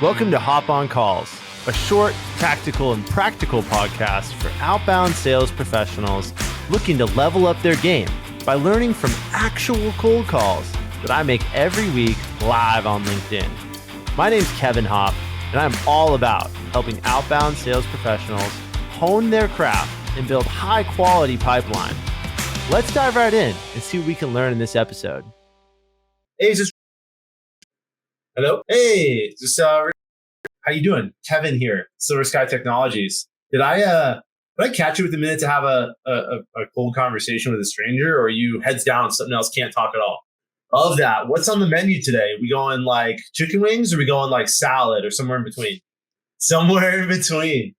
Welcome to Hop on Calls, a short, tactical, and practical podcast for outbound sales professionals looking to level up their game by learning from actual cold calls that I make every week live on LinkedIn. My name's Kevin Hopp, and I'm all about helping outbound sales professionals hone their craft and build high-quality pipeline. Let's dive right in and see what we can learn in this episode. Hey, hello. Hey, how you doing? Kevin here, Silver Sky Technologies. Did I catch you with a minute to have a cold conversation with a stranger, or are you heads down on something else, can't talk at all? Love that. What's on the menu today? We going like chicken wings, or we going like salad, or somewhere in between? Somewhere in between.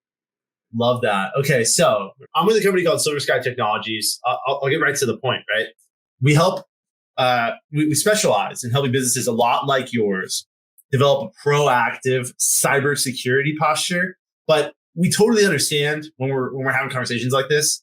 Love that. Okay, so I'm with a company called Silver Sky Technologies. I'll get right to the point, right? We help, we specialize in helping businesses a lot like yours develop a proactive cybersecurity posture. But we totally understand when we're having conversations like this,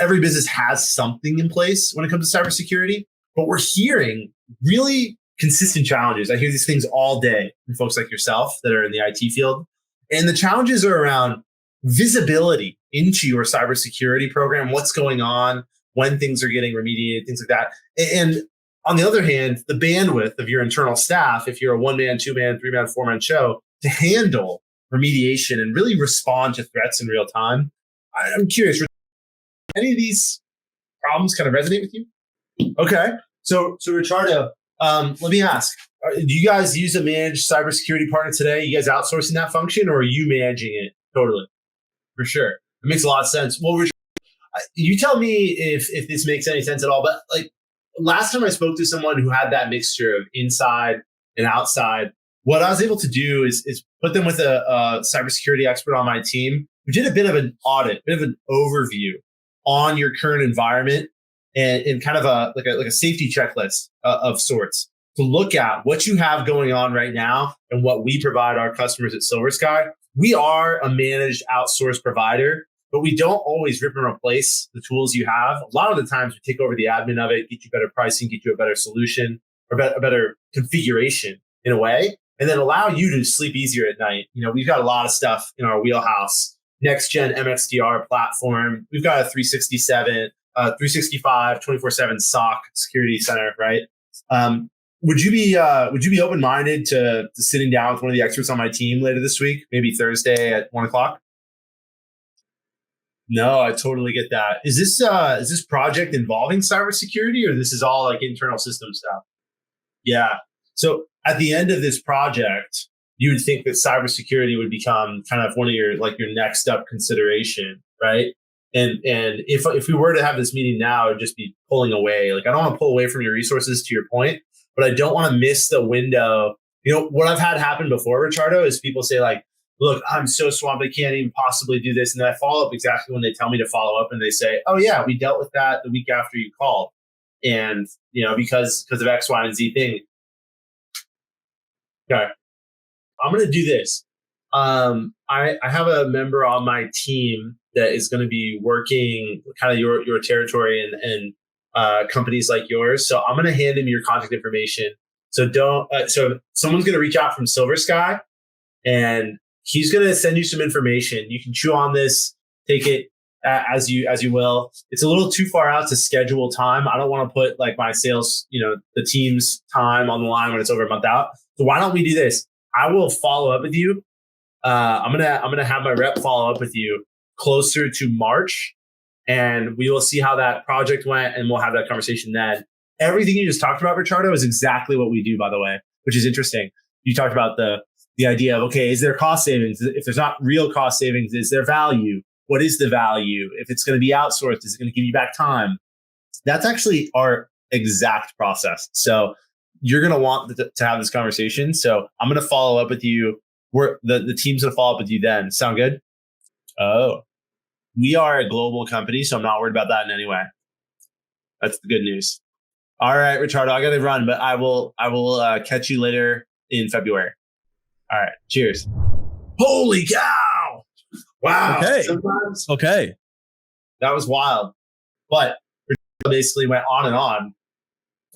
every business has something in place when it comes to cybersecurity, but we're hearing really consistent challenges. I hear these things all day from folks like yourself that are in the IT field. And the challenges are around visibility into your cybersecurity program, what's going on, when things are getting remediated, things like that. And on the other hand, the bandwidth of your internal staff, if you're a 1-man, 2-man, 3-man, 4-man show, to handle remediation and really respond to threats in real time. I'm curious, any of these problems kind of resonate with you? Okay. So Richardo, let me ask, do you guys use a managed cybersecurity partner today? You guys outsourcing that function, or are you managing it totally? For sure. It makes a lot of sense. Well, Richard, you tell me if this makes any sense at all, but like last time I spoke to someone who had that mixture of inside and outside, what I was able to do is put them with a cybersecurity expert on my team who did a bit of an audit, a bit of an overview on your current environment and kind of a safety checklist of sorts to look at what you have going on right now and what we provide our customers at Silver Sky. We are a managed outsourced provider, but we don't always rip and replace the tools you have. A lot of the times we take over the admin of it, get you better pricing, get you a better solution, or a better configuration in a way, and then allow you to sleep easier at night. You know, we've got a lot of stuff in our wheelhouse. Next gen MXDR platform. We've got a 365, 24/7 SOC security center, right? Would you be open-minded to sitting down with one of the experts on my team later this week, maybe Thursday at 1:00? No, I totally get that. Is this project involving cybersecurity, or this is all like internal system stuff? Yeah. So at the end of this project, you would think that cybersecurity would become kind of one of your next up consideration, right? And if we were to have this meeting now, it'd just be pulling away. Like, I don't want to pull away from your resources, to your point, but I don't want to miss the window. You know, what I've had happen before, Richardo, is people say like, look, I'm so swamped, I can't even possibly do this. And then I follow up exactly when they tell me to follow up, and they say, oh yeah, we dealt with that the week after you called. And, you know, because of X, Y, and Z thing. Okay. I'm going to do this. I have a member on my team that is going to be working kind of your territory and companies like yours. So I'm going to hand him your contact information. So so someone's going to reach out from Silver Sky, and he's going to send you some information. You can chew on this, take it as you will. It's a little too far out to schedule time. I don't want to put like my sales, the team's time on the line when it's over a month out. So why don't we do this? I will follow up with you. I'm gonna have my rep follow up with you closer to March, and we will see how that project went, and we'll have that conversation then. Everything you just talked about, Richardo, is exactly what we do, by the way, which is interesting. You talked about the idea of, okay, is there cost savings? If there's not real cost savings, is there value? What is the value? If it's going to be outsourced, is it going to give you back time? That's actually our exact process. So you're going to want to have this conversation. So I'm going to follow up with you. The team's going to follow up with you then. Sound good? Oh, we are a global company, so I'm not worried about that in any way. That's the good news. All right, Richardo, I got to run, but I will catch you later in February. All right. Cheers. Holy cow. Wow. Okay. Sometimes Okay. that was wild. But Richardo basically went on and on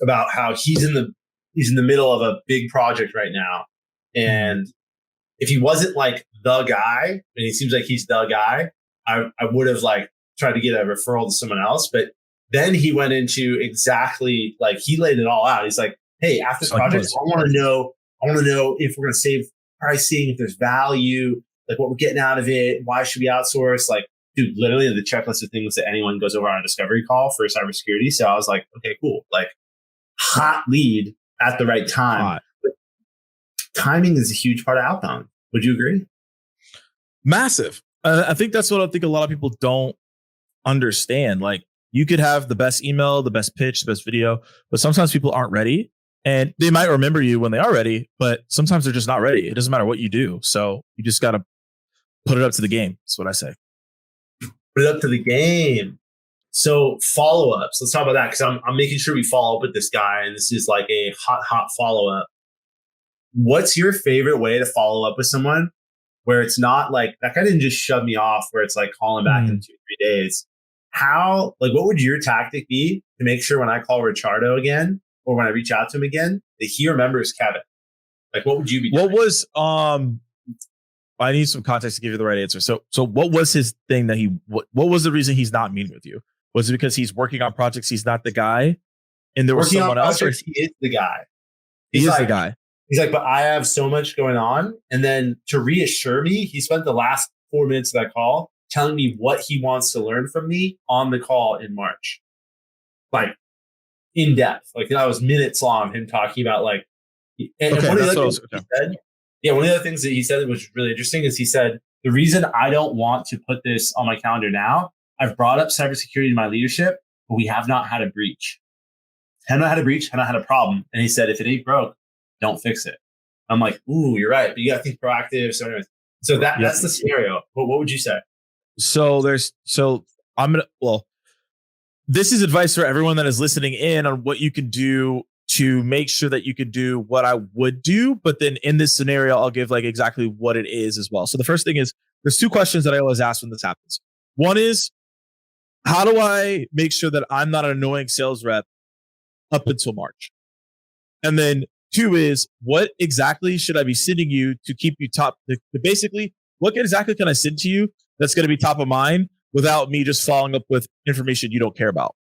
about how he's in the middle of a big project right now. And if he wasn't like the guy, and he seems like he's the guy, I would have like tried to get a referral to someone else. But then he went into exactly like he laid it all out. He's like, hey, after this project, I want to know if we're going to save pricing, if there's value, like what we're getting out of it. Why should we outsource? Like, dude, literally the checklist of things that anyone goes over on a discovery call for cybersecurity. So I was like, okay, cool. Like hot lead at the right time. But timing is a huge part of outbound. Would you agree? Massive. I think that's what I think a lot of people don't understand. Like you could have the best email, the best pitch, the best video, but sometimes people aren't ready and they might remember you when they are ready, but sometimes they're just not ready. It doesn't matter what you do. So you just got to put it up to the game. That's what I say. Put it up to the game. So follow-ups. Let's talk about that because I'm making sure we follow up with this guy, and this is like a hot follow-up. What's your favorite way to follow up with someone where it's not like that guy didn't just shove me off, where it's like calling back in 2-3 days? How, like, what would your tactic be to make sure when I call Richardo again or when I reach out to him again that he remembers Kevin? Like, what would you be doing? What was I need some context to give you the right answer. So what was his thing that what was the reason he's not meeting with you? Was it because he's working on projects, he's not the guy, and there was someone else? Or he is the guy. He is the guy. He's like, but I have so much going on. And then to reassure me, he spent the last 4 minutes of that call telling me what he wants to learn from me on the call in March. Like in depth. Like that was minutes long, him talking about like, and one of the other things he said, one of the other things that he said that was really interesting is he said, the reason I don't want to put this on my calendar now, I've brought up cybersecurity to my leadership, but we have not had a breach. Have not had a breach, have not had a problem. And he said, if it ain't broke, don't fix it. I'm like, ooh, you're right. But you got to think proactive. So anyways, that's the scenario. But what would you say? This is advice for everyone that is listening in on what you can do to make sure that you could do what I would do. But then in this scenario, I'll give like exactly what it is as well. So the first thing is there's 2 questions that I always ask when this happens. One is, how do I make sure that I'm not an annoying sales rep up until March? And then 2 is, what exactly should I be sending you to keep you top? Basically, what exactly can I send to you that's going to be top of mind without me just following up with information you don't care about?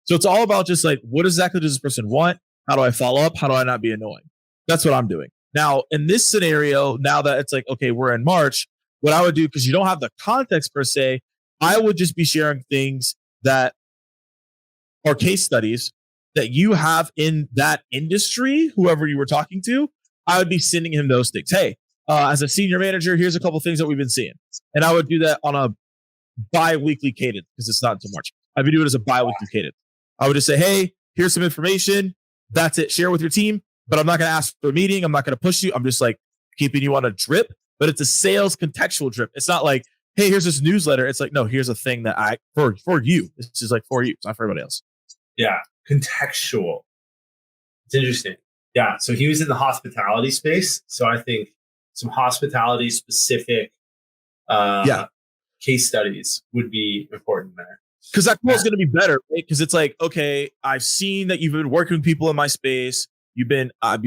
So it's all about just like, what exactly does this person want? How do I follow up? How do I not be annoying? That's what I'm doing. Now, in this scenario, now that it's like, okay, we're in March, what I would do, because you don't have the context per se, I would just be sharing things that are case studies that you have in that industry, whoever you were talking to. I would be sending him those things. Hey, as a senior manager, here's a couple things that we've been seeing. And I would do that on a bi-weekly cadence because it's not until March. I'd be doing it as a bi-weekly cadence. I would just say, hey, here's some information. That's it. Share with your team. But I'm not going to ask for a meeting. I'm not going to push you. I'm just like keeping you on a drip. But it's a sales contextual drip. It's not like, hey, here's this newsletter. It's like, no, here's a thing that for you. This is like for you. It's not for everybody else. Yeah. Contextual. It's interesting. Yeah. So he was in the hospitality space. So I think some hospitality specific case studies would be important there. Because that call is going to be better, right? Because it's like, okay, I've seen that you've been working with people in my space. You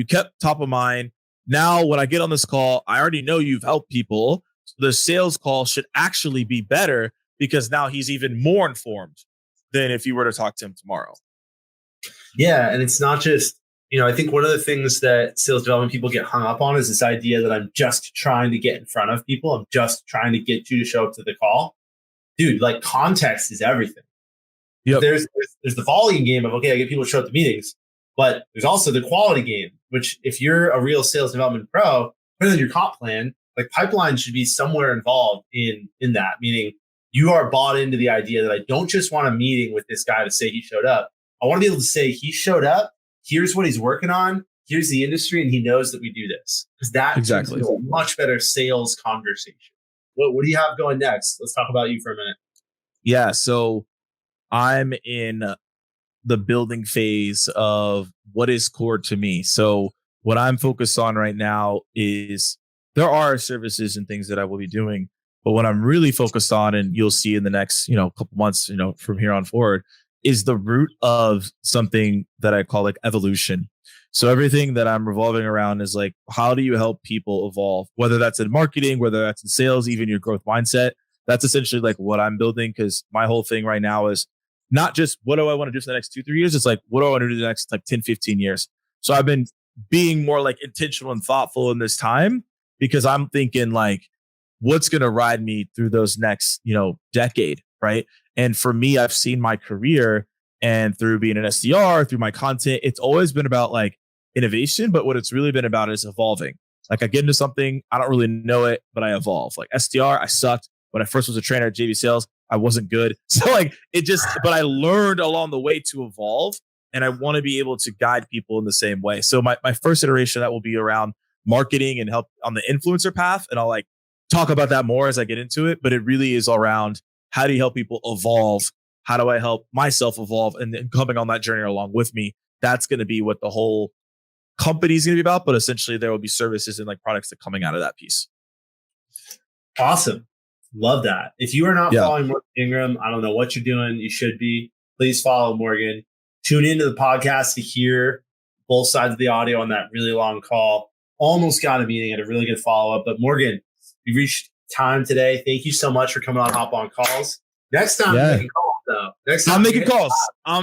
kept top of mind. Now, when I get on this call, I already know you've helped people. So the sales call should actually be better because now he's even more informed than if you were to talk to him tomorrow. Yeah. And it's not just, I think one of the things that sales development people get hung up on is this idea that I'm just trying to get in front of people. I'm just trying to get you to show up to the call. Dude, like context is everything. Yep. There's the volume game of, okay, I get people to show up to meetings, but there's also the quality game, which if you're a real sales development pro, put in your comp plan, like pipeline should be somewhere involved in that, meaning you are bought into the idea that I don't just want a meeting with this guy to say he showed up. I want to be able to say he showed up. Here's what he's working on. Here's the industry. And he knows that we do this because that is a much better sales conversation. What do you have going next? Let's talk about you for a minute. Yeah. So I'm in the building phase of what is core to me. So what I'm focused on right now is there are services and things that I will be doing, but what I'm really focused on, and you'll see in the next, couple months, from here on forward, is the root of something that I call like evolution. So everything that I'm revolving around is like, how do you help people evolve? Whether that's in marketing, whether that's in sales, even your growth mindset. That's essentially like what I'm building, because my whole thing right now is not just what do I want to do for the next 2-3 years. It's like, what do I want to do the next like 10, 15 years? So I've been being more like intentional and thoughtful in this time, because I'm thinking like, what's going to ride me through those next, decade. Right. And for me, I've seen my career and through being an SDR, through my content, it's always been about like innovation. But what it's really been about is evolving. Like I get into something, I don't really know it, but I evolve. Like SDR, I sucked. When I first was a trainer at JV Sales, I wasn't good. So like but I learned along the way to evolve, and I want to be able to guide people in the same way. So my first iteration, that will be around marketing and help on the influencer path. And I'll like talk about that more as I get into it, but it really is around how do you help people evolve? How do I help myself evolve? And then coming on that journey along with me, that's going to be what the whole company is going to be about. But essentially there will be services and like products that coming out of that piece. Awesome. Love that. If you are not following Morgan Ingram, I don't know what you're doing. You should be. Please follow Morgan. Tune into the podcast to hear both sides of the audio on that really long call. Almost got a meeting and a really good follow-up. But Morgan, we reached time today. Thank you so much for coming on Hop on Calls. Next time, I'm making calls though. Next time, I'm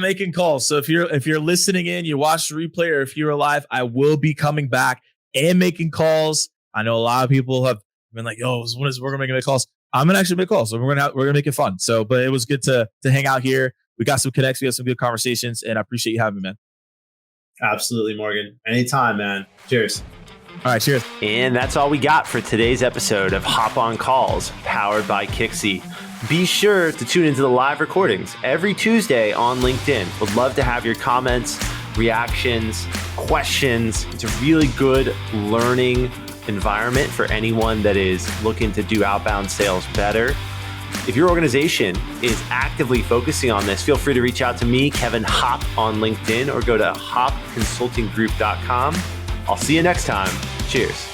making calls. So if you're listening in, you watch the replay, or if you're alive, I will be coming back and making calls. I know a lot of people have been like, "Yo, when is we're gonna make calls?" I'm gonna actually make calls, so we're gonna make it fun. So, but it was good to hang out here. We got some connects, we had some good conversations, and I appreciate you having me, man. Absolutely, Morgan. Anytime, man. Cheers. All right, cheers. And that's all we got for today's episode of Hop on Calls, powered by Kixie. Be sure to tune into the live recordings every Tuesday on LinkedIn. Would love to have your comments, reactions, questions. It's a really good learning environment for anyone that is looking to do outbound sales better. If your organization is actively focusing on this, feel free to reach out to me, Kevin Hopp, on LinkedIn, or go to hoppconsultinggroup.com. I'll see you next time. Cheers.